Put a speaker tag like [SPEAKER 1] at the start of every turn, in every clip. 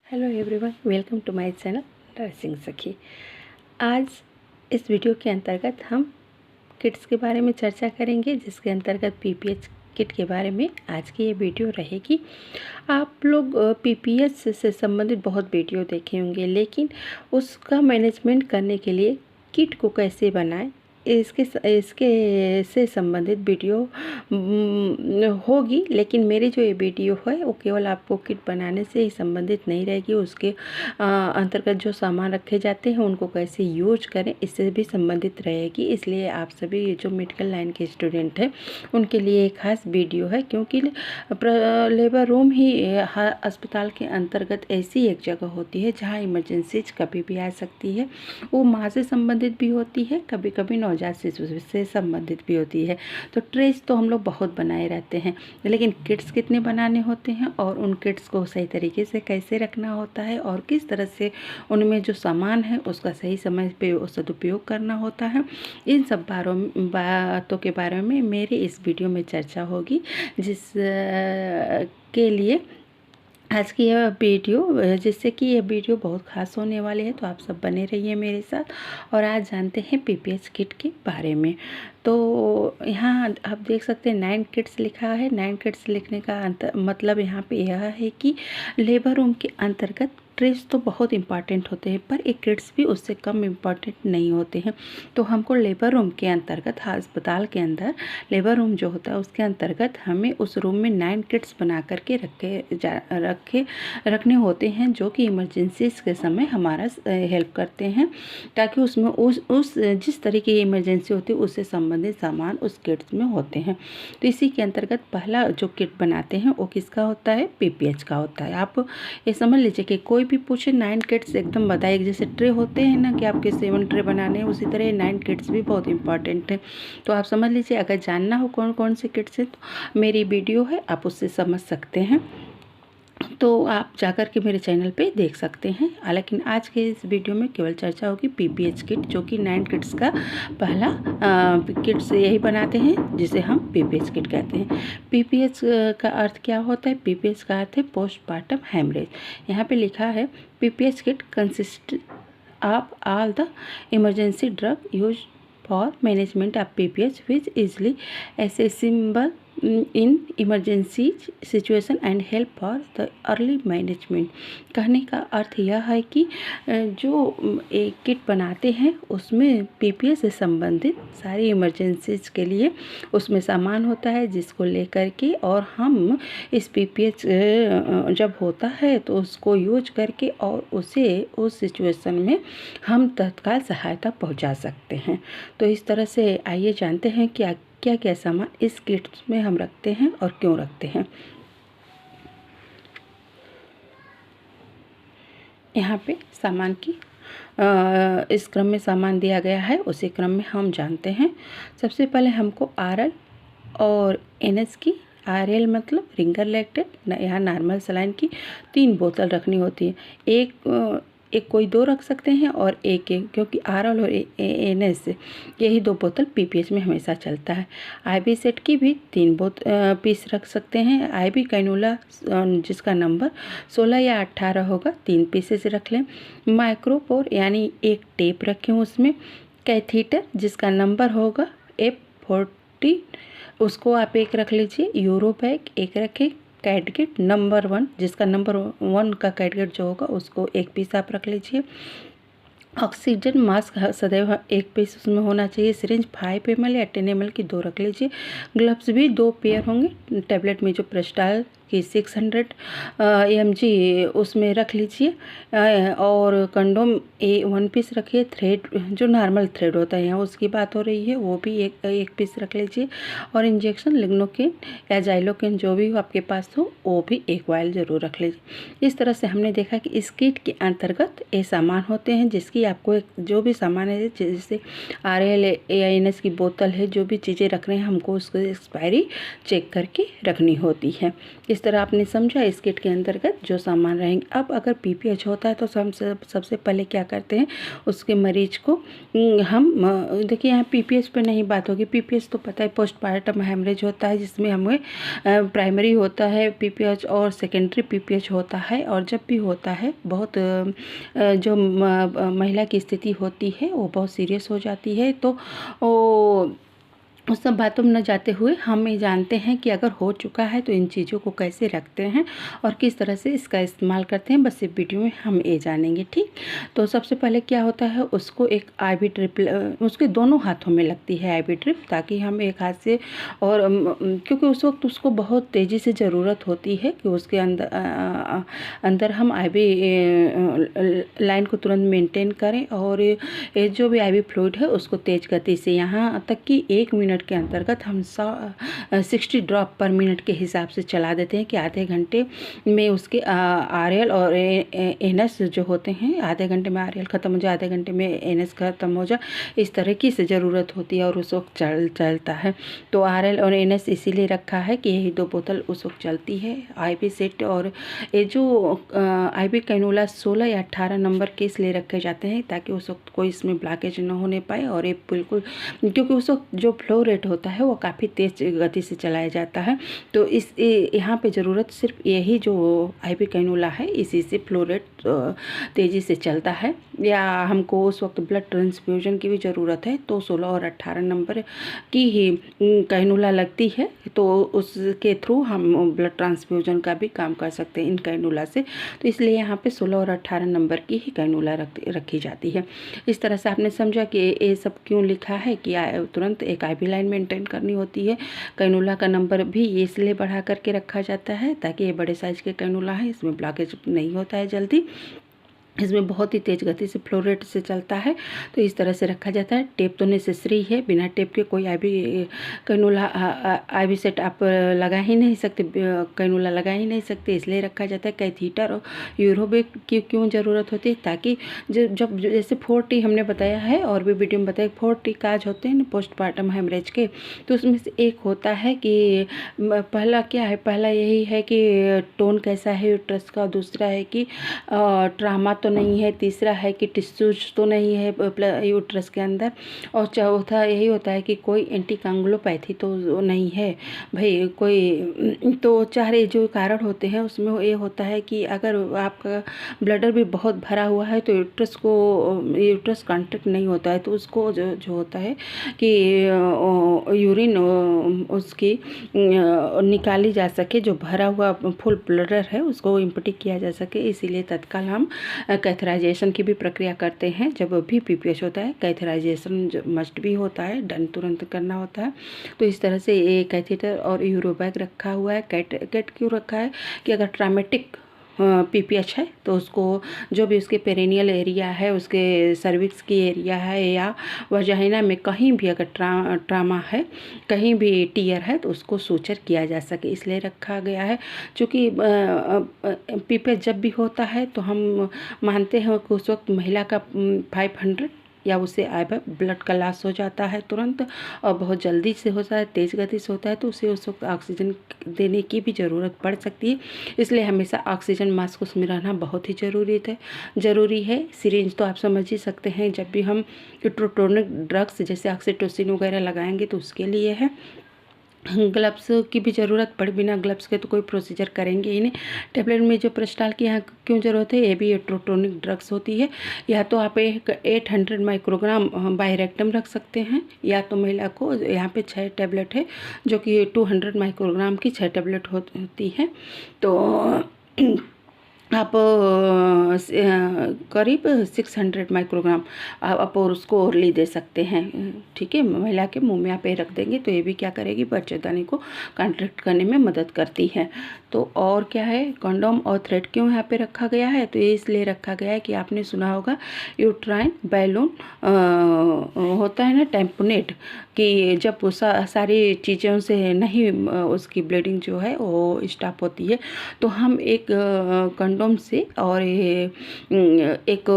[SPEAKER 1] Hello everyone, welcome to my channel nursing Sakhi. आज इस video के अंतर्गत हम किट्स के बारे में चर्चा करेंगे, जिसके अंतर्गत पीपीएच किट के बारे में आज की ये वीडियो रहेगी। आप लोग पीपीएच से संबंधित बहुत वीडियो देखे होंगे, लेकिन उसका मैनेजमेंट करने के लिए किट को कैसे बनाएं इसके से संबंधित वीडियो होगी। लेकिन मेरी जो ये वीडियो है वो केवल आपको किट बनाने से ही संबंधित नहीं रहेगी। उसके अंतर्गत जो सामान रखे जाते हैं उनको कैसे यूज करें इससे भी संबंधित रहेगी। इसलिए आप सभी जो मेडिकल लाइन के स्टूडेंट हैं उनके लिए एक खास वीडियो है, क्योंकि लेबर रूम ही अस्पताल के अंतर्गत ऐसी एक जगह होती है जहाँ इमरजेंसीज कभी भी आ सकती है। वो माँ से संबंधित भी होती है, कभी कभी नवजात शिशु से संबंधित भी होती है। तो ट्रेस तो हम लोग बहुत बनाए रहते हैं, लेकिन किट्स कितने बनाने होते हैं और उन किट्स को सही तरीके से कैसे रखना होता है और किस तरह से उनमें जो सामान है उसका सही समय पे सदुपयोग करना होता है, इन सब बातों के बारे में मेरी इस वीडियो में चर्चा होगी। के लिए आज की यह वीडियो, जिससे कि यह वीडियो बहुत खास होने वाली है, तो आप सब बने रहिए मेरे साथ। और आज जानते हैं पीपीएच किट के बारे में। तो यहाँ आप देख सकते हैं 9 किट्स लिखा है। 9 किट्स लिखने का मतलब यहाँ पे यह है कि लेबर रूम के अंतर्गत ट्रेस तो बहुत इम्पॉर्टेंट होते हैं, पर एक किट्स भी उससे कम इम्पॉर्टेंट नहीं होते हैं। तो हमको लेबर रूम के अंतर्गत, अस्पताल के अंदर लेबर रूम जो होता है उसके अंतर्गत हमें उस रूम में 9 किट्स बना करके रखने होते हैं, जो कि इमरजेंसीज के समय हमारा हेल्प करते हैं, ताकि उसमें उस जिस तरीके की इमरजेंसी होती है उससे संबंधित सामान उस किट्स में होते हैं। तो इसी के अंतर्गत पहला जो किट बनाते हैं वो किसका होता है? पीपीएच का होता है। आप ये समझ लीजिए कि कोई भी पूछे 9 किट्स एकदम बताइए। जैसे ट्रे होते हैं ना कि आपके 7 ट्रे बनाने हैं, उसी तरह 9 किट्स भी बहुत इंपॉर्टेंट है। तो आप समझ लीजिए, अगर जानना हो कौन कौन से किट्स हैं तो मेरी वीडियो है, आप उससे समझ सकते हैं। तो आप जाकर के मेरे चैनल पे देख सकते हैं। लेकिन आज के इस वीडियो में केवल चर्चा होगी पीपीएच किट, जो कि 9 किट्स का पहला किट्स यही बनाते हैं जिसे हम पीपीएच किट कहते हैं। पीपीएच का अर्थ क्या होता है? पीपीएच का अर्थ है पोस्टमार्टम हेमरेज। यहाँ पे लिखा है PPH kit consist of all the emergency drug use for management of PPH which easily accessible in emergency situation and help for the early management. कहने का अर्थ यह है कि जो एक किट बनाते हैं उसमें पीपीएच से संबंधित सारी इमरजेंसीज के लिए उसमें सामान होता है, जिसको लेकर के और हम इस पीपीएच जब होता है तो उसको यूज करके और उसे उस सिचुएशन में हम तत्काल सहायता पहुंचा सकते हैं। तो इस तरह से आइए जानते हैं कि क्या क्या सामान इस किट में हम रखते हैं और क्यों रखते हैं। यहाँ पे सामान की इस क्रम में सामान दिया गया है, उसी क्रम में हम जानते हैं। सबसे पहले हमको आरएल और एनएस की, आरएल मतलब रिंगर लैक्टेट, यहाँ नॉर्मल सलाइन की 3 बोतल रखनी होती है। एक कोई 2 रख सकते हैं और एक, क्योंकि आरएल और एनएस यही 2 बोतल पीपीएच में हमेशा चलता है। आईबी सेट की भी 3 पीस रख सकते हैं। आईबी कैनुला जिसका नंबर 16 या 18 होगा, 3 पीसेस रख लें। माइक्रोपोर यानी एक टेप रखें उसमें। कैथीटर जिसका नंबर होगा F40, उसको आप एक रख लीजिए। यूरोपैक एक रखें। कैटगेट नंबर 1 जिसका नंबर 1 का कैटगेट जो होगा उसको एक पीस आप रख लीजिए। ऑक्सीजन मास्क सदैव 1 पीस उसमें होना चाहिए। सिरिंज 5 ml या 10 ml की 2 रख लीजिए। ग्लव्स भी 2 पेयर होंगे। टैबलेट में जो प्रेस्टाल की 600 mg उसमें रख लीजिए। और कंडोम 1 पीस रखिए। थ्रेड जो नॉर्मल थ्रेड होता है, यहाँ उसकी बात हो रही है, वो भी एक पीस रख लीजिए। और इंजेक्शन लिग्नोकेन या जाइलोकेन जो भी आपके पास हो वो भी 1 वायल ज़रूर रख लीजिए। इस तरह से हमने देखा कि इस किट के अंतर्गत ये सामान होते हैं, जिसकी आपको जो भी सामान है, जैसे आरएल या एनएस की बोतल है, जो भी चीज़ें रख रहे हैं हमको उसको एक्सपायरी चेक करके रखनी होती है। इस तरह आपने समझा इस किट के अंतर्गत जो सामान रहेंगे। अब अगर PPH होता है तो हम सबसे पहले क्या करते हैं, उसके मरीज को हम देखिए यहाँ PPH पे नहीं बात होगी। PPH तो पता है पोस्टपार्टम हेमरेज होता है, जिसमें हमें प्राइमरी होता है PPH और सेकेंडरी PPH होता है। और जब भी होता है बहुत जो महिला की स्थिति होती है वो बहुत सीरियस हो जाती है। तो उस सब बातों में न जाते हुए हम ये जानते हैं कि अगर हो चुका है तो इन चीज़ों को कैसे रखते हैं और किस तरह से इसका इस्तेमाल करते हैं, बस इस वीडियो में हम ये जानेंगे। ठीक, तो सबसे पहले क्या होता है, उसको एक IV ड्रिप उसके दोनों हाथों में लगती है IV ड्रिप, ताकि हम एक हाथ से और क्योंकि उस वक्त उसको बहुत तेज़ी से ज़रूरत होती है कि उसके अंदर हम IV लाइन को तुरंत मेंटेन करें और जो भी IV फ्लूइड है उसको तेज़ गति से, यहाँ तक कि 1 मिनट के अंतर्गत हम 60 ड्रॉप पर मिनट के हिसाब से चला देते हैं कि आधे घंटे में उसके RL और NS जो होते हैं, आधे घंटे में RL ख़त्म हो जाए, आधे घंटे में NS ख़त्म हो जाए, इस तरह की से ज़रूरत होती है और उस वक्त चलता है। तो RL और NS इसीलिए रखा है कि यही 2 बोतल उस वक्त चलती है। IV सेट और ये जो IV कैनुला 16 या 18 नंबर के इसलिए रखे जाते हैं ताकि उस वक्त कोई इसमें ब्लॉकेज न होने पाए, और ये बिल्कुल, क्योंकि उस वक्त जो फ्लो रेट होता है वो काफ़ी तेज़ गति से चलाया जाता है। तो इस यहाँ पे ज़रूरत सिर्फ यही जो IV कैनुला है इसी से फ्लो रेट तेज़ी से चलता है। या हमको उस वक्त ब्लड ट्रांसफ्यूजन की भी ज़रूरत है तो 16 और 18 नंबर की ही कैनुला लगती है, तो उसके थ्रू हम ब्लड ट्रांसफ्यूजन का भी काम कर सकते हैं इन कैनुला से। तो इसलिए यहाँ पे 16 और 18 नंबर की ही कैनुला रखी जाती है। इस तरह से आपने समझा कि ये सब क्यों लिखा है कि तुरंत एक IV लाइन मेंटेन करनी होती है। कैनुला का नंबर भी इसलिए बढ़ा करके रखा जाता है ताकि ये बड़े साइज के कैनुला है, इसमें ब्लॉकेज नहीं होता है जल्दी, इसमें बहुत ही तेज़ गति से फ्लो रेट से चलता है, तो इस तरह से रखा जाता है। टेप तो नेसेसरी है, बिना टेप के कोई IV कैनुला IV सेट आप लगा ही नहीं सकते, कैनुला लगा ही नहीं सकते, इसलिए रखा जाता है। कैथीटर और यूरोबिक की क्यों ज़रूरत होती है, ताकि जब जैसे 4T हमने बताया है और भी वीडियो में बताया, 4T काज होते हैं पोस्टपार्टम हेमरेज के, तो उसमें से एक होता है कि पहला क्या है, पहला यही है कि टोन कैसा है यूट्रस का, दूसरा है कि ट्रामा तो नहीं है, तीसरा है कि टिश्यूज तो नहीं है यूट्रस के अंदर, और चौथा यही होता है कि कोई एंटीकांगुलोपैथी तो नहीं है भाई कोई। तो चारे जो कारण होते हैं उसमें ये होता है कि अगर आपका ब्लडर भी बहुत भरा हुआ है तो यूट्रस कॉन्ट्रैक्ट नहीं होता है, तो उसको जो होता है कि यूरिन उसकी निकाली जा सके, जो भरा हुआ फुल ब्लडर है उसको इम्पटी किया जा सके, इसीलिए तत्काल हम कैथराइजेशन की भी प्रक्रिया करते हैं। जब भी PPH होता है कैथराइजेशन मस्ट भी होता है, डन तुरंत करना होता है। तो इस तरह से ये कैथेटर और यूरोबैग रखा हुआ है। कैट क्यों रखा है कि अगर ट्रामेटिक PPH है तो उसको जो भी उसके पेरिनियल एरिया है, उसके सर्विक्स की एरिया है या वजाइना में कहीं भी अगर ट्रामा है, कहीं भी टीयर है, तो उसको सूचर किया जा सके, इसलिए रखा गया है। क्योंकि PPH जब भी होता है तो हम मानते हैं कि उस वक्त महिला का 500 या उससे आए ब्लड का लॉस हो जाता है तुरंत, और बहुत जल्दी से होता है, तेज़ गति से होता है, तो उसे उस वक्त ऑक्सीजन देने की भी ज़रूरत पड़ सकती है। इसलिए हमेशा ऑक्सीजन मास्क उसमें रहना बहुत ही ज़रूरी है। सिरिंज तो आप समझ ही सकते हैं, जब भी हम इलेक्ट्रोटोनिक ड्रग्स जैसे ऑक्सीटोसिन वगैरह लगाएंगे तो उसके लिए है। ग्लव्स की भी ज़रूरत पड़े, बिना ग्लव्स के तो कोई प्रोसीजर करेंगे ही नहीं। टेबलेट में जो प्रेस्टाल की यहाँ क्यों ज़रूरत है, ये भी इलेक्ट्रोटोनिक ड्रग्स होती है। या तो आप 800 माइक्रोग्राम बायरेक्टम रख सकते हैं, या तो महिला को यहाँ पे 6 टैबलेट है जो कि 200 माइक्रोग्राम की 6 टैबलेट होती है। तो आप करीब 600 माइक्रोग्राम आप और उसको ओरली दे सकते हैं। ठीक है, महिला के मुंह में आप ये रख देंगे तो ये भी क्या करेगी, बच्चेदानी को कॉन्ट्रैक्ट करने में मदद करती है। तो और क्या है, कंडोम और थ्रेड क्यों यहाँ पे रखा गया है, तो ये इसलिए रखा गया है कि आपने सुना होगा यूट्राइन बैलून होता है ना, टैम्पोनेट, कि जब वो सारी चीज़ों से नहीं उसकी ब्लीडिंग जो है वो स्टॉप होती है, तो हम एक कंडोम से और एक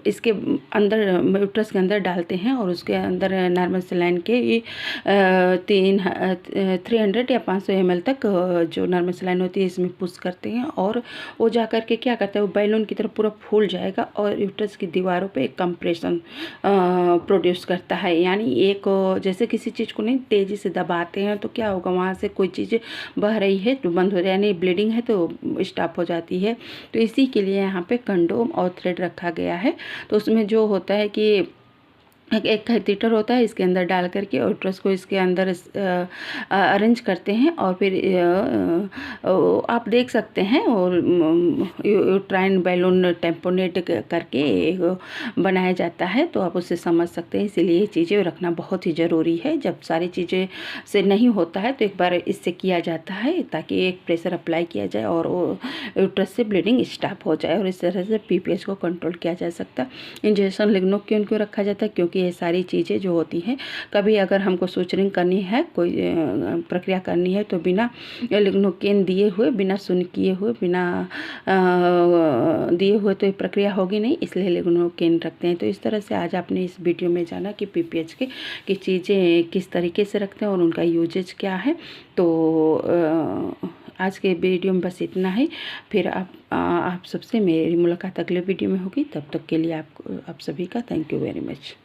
[SPEAKER 1] इसके अंदर यूट्रस के अंदर डालते हैं और उसके अंदर नॉर्मल सलाइन के 300 या 500 ml तक जो नॉर्मल सलाइन होती है इसमें पुश करते हैं और वो जा कर के क्या करता है, वो बैलून की तरह पूरा फूल जाएगा और यूट्रस की दीवारों पे एक कंप्रेशन प्रोड्यूस करता है। यानी एक जैसे किसी चीज़ को नहीं तेज़ी से दबाते हैं तो क्या होगा, वहाँ से कोई चीज़ बह रही है तो बंद हो जाए, यानी ब्लीडिंग है तो स्टॉप हो जाती है। तो इसी के लिए यहाँ पे कंडोम और थ्रेड रखा गया है। तो उसमें जो होता है कि एक कैथेटर होता है, इसके अंदर डाल करके यूट्रस को इसके अंदर अरेंज करते हैं और फिर आप देख सकते हैं और यूट्राइन बैलून टेम्पोनेट करके बनाया जाता है, तो आप उससे समझ सकते हैं। इसीलिए ये चीज़ें रखना बहुत ही ज़रूरी है। जब सारी चीज़ें से नहीं होता है तो एक बार इससे किया जाता है ताकि एक प्रेशर अप्लाई किया जाए और यूट्रस से ब्लीडिंग स्टॉप हो जाए और इस तरह से PPH को कंट्रोल किया जा सकता है। इंजेक्शन लिग्नोकेन क्यों रखा जाता है, क्योंकि ये सारी चीज़ें जो होती हैं, कभी अगर हमको सूचरिंग करनी है, कोई प्रक्रिया करनी है तो बिना लिग्नोकेन दिए हुए, बिना सुन किए हुए, बिना दिए हुए तो ये प्रक्रिया होगी नहीं, इसलिए लिग्नोकेन रखते हैं। तो इस तरह से आज आपने इस वीडियो में जाना कि PPH की चीज़ें किस तरीके से रखते हैं और उनका यूजेज क्या है। तो आज के वीडियो में बस इतना ही। फिर आप सबसे मेरी मुलाकात अगले वीडियो में होगी। तब तक के लिए आप सभी का थैंक यू वेरी मच।